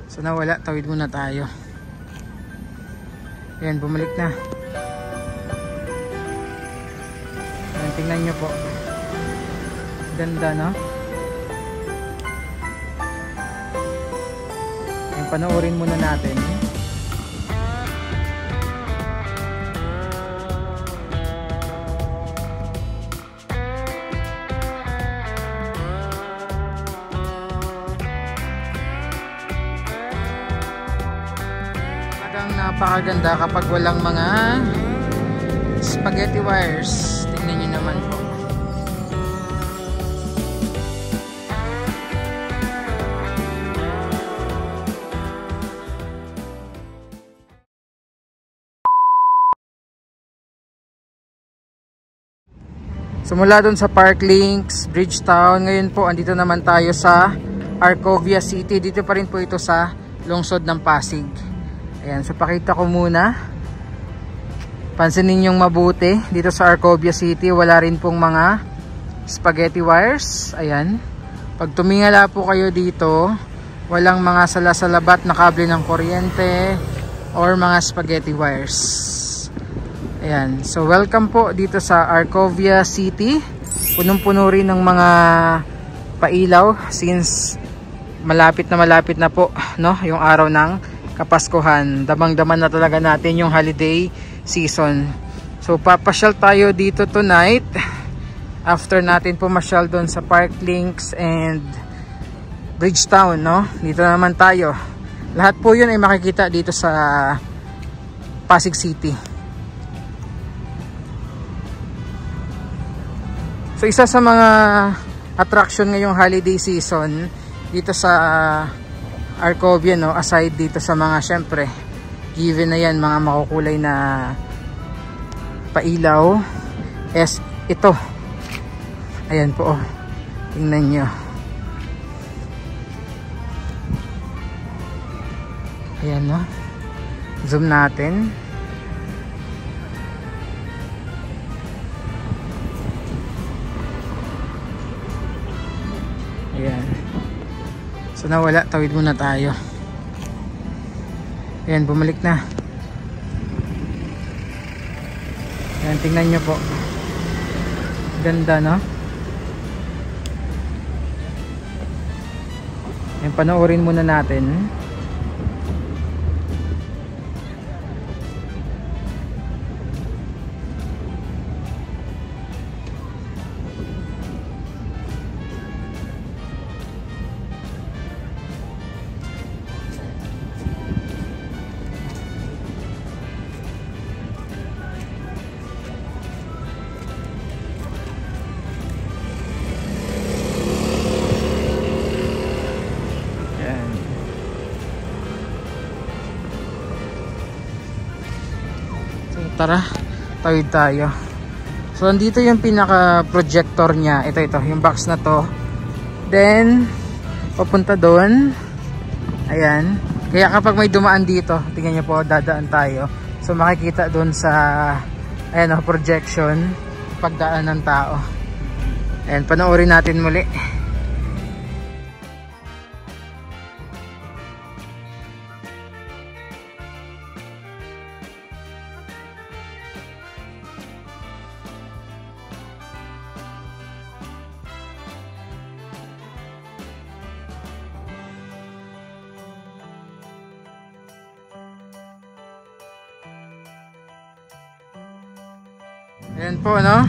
So nawala, tawid muna tayo. Ayan, bumalik na. Ayan, tingnan nyo po. Ganda, no? Ayan, panoorin muna natin. Napakaganda kapag walang mga spaghetti wires. Tingnan nyo naman po. Mula dun sa Parklinks, Bridgetown, ngayon po andito naman tayo sa Arcovia City. Dito pa rin po ito sa lungsod ng Pasig. Ayan, so pakita ko muna. Pansinin yung mabuti. Dito sa Arcovia City, wala rin pong mga spaghetti wires. Ayan. Pag tumingala po kayo dito, walang mga salasalabat na kable ng kuryente or mga spaghetti wires. Ayan. So welcome po dito sa Arcovia City. Punong-puno rin ng mga pailaw since malapit na po, no, yung araw ng Kapaskuhan. Damang-daman na talaga natin yung holiday season. So papasyal tayo dito tonight. After natin pumasyal doon sa Parklinks and Bridgetown, no? Dito naman tayo. Lahat po yun ay makikita dito sa Pasig City. So isa sa mga attraction ngayong holiday season dito sa Arcovia, no, aside dito sa mga syempre given na yan, mga makukulay na pailaw, is ito. Ayan po, oh. Tingnan nyo. Ayan, no, zoom natin. Ayan. So nawala, tawid muna tayo. Ayan, bumalik na. Ayan, tingnan nyo po. Ganda, no? Ayan, panoorin muna natin. Tara, tawid tayo. So andito yung pinaka projector niya. Ito, yung box na to. Then papunta doon. Ayan. Kaya kapag may dumaan dito, tingnan niyo po, dadaan tayo. So makikita doon sa ayan, projection pagdaan ng tao. Ayan, panoorin natin muli. Ayan po, no?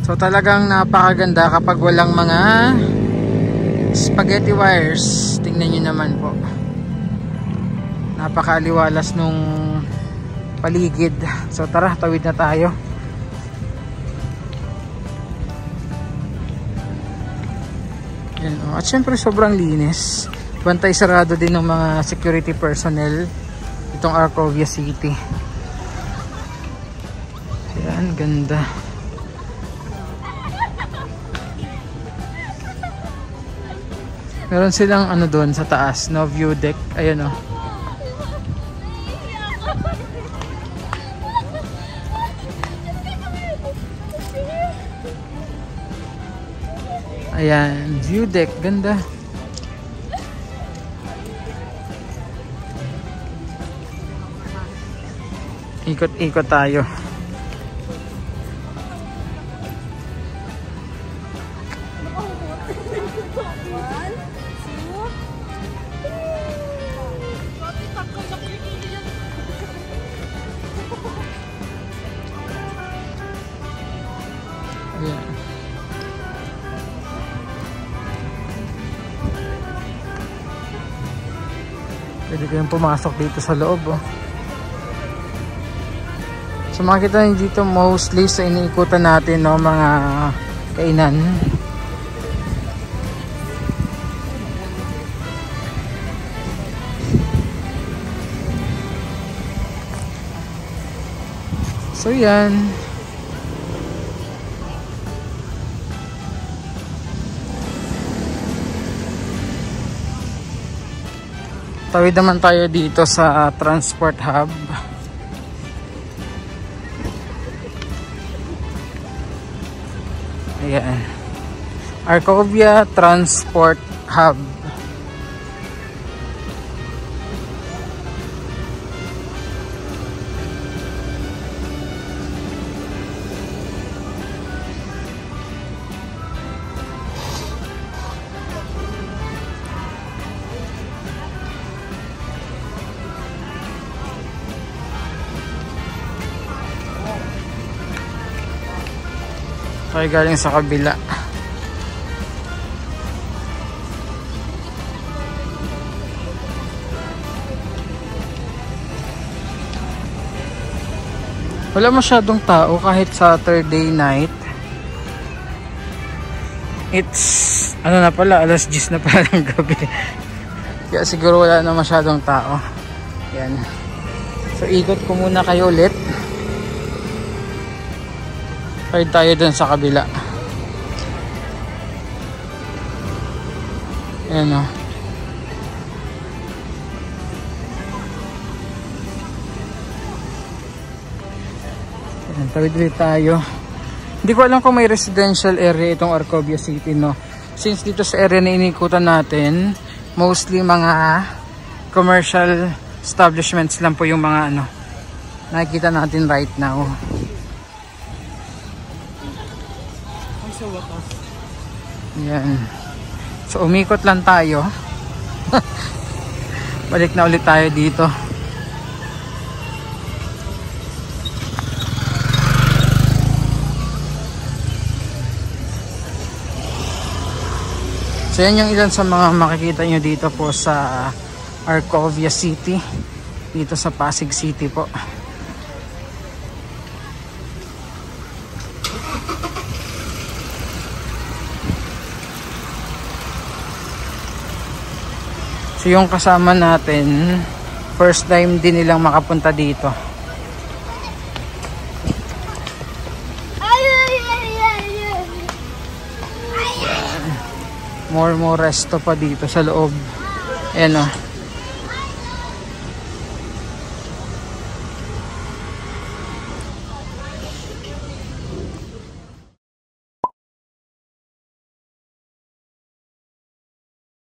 So talagang napakaganda kapag walang mga spaghetti wires. Tingnan nyo naman po. Napakaliwalas nung paligid. So tara, tawid na tayo. Ayan, oh. At syempre sobrang linis. Bantay sarado din ng mga security personnel itong Arcovia City. Ayan, ganda. Meron silang ano doon sa taas, no, view deck. Ayan, oh. Ayan, view deck, ganda. Ikot-ikot tayo. Ayan. Pwede kayong pumasok dito sa loob, oh. So makikita nyo dito mostly sa iniikutan natin, no, mga kainan. So yan. Tawid naman tayo dito sa transport hub. Ayan. Arcovia Transport Hub. Tayo galing sa kabila. Wala masyadong tao kahit Saturday night. It's ano na pala, alas 10 na pala ng gabi. Kaya siguro wala na masyadong tao. Yan. So ikot ko muna kayo ulit. Tayo dun sa kabila. Ayan, o. Ayan, tawid ulit tayo. Hindi ko alam kung may residential area itong Arcovia City, no. Since dito sa area na inikutan natin, mostly mga commercial establishments lang po yung mga ano nakikita natin right now. Yan. So umikot lang tayo. Balik na ulit tayo dito. So yan yung ilan sa mga makikita nyo dito po sa Arcovia City, dito sa Pasig City po. So yung kasama natin, first time din nilang makapunta dito. More resto pa dito sa loob. Ayan, oh.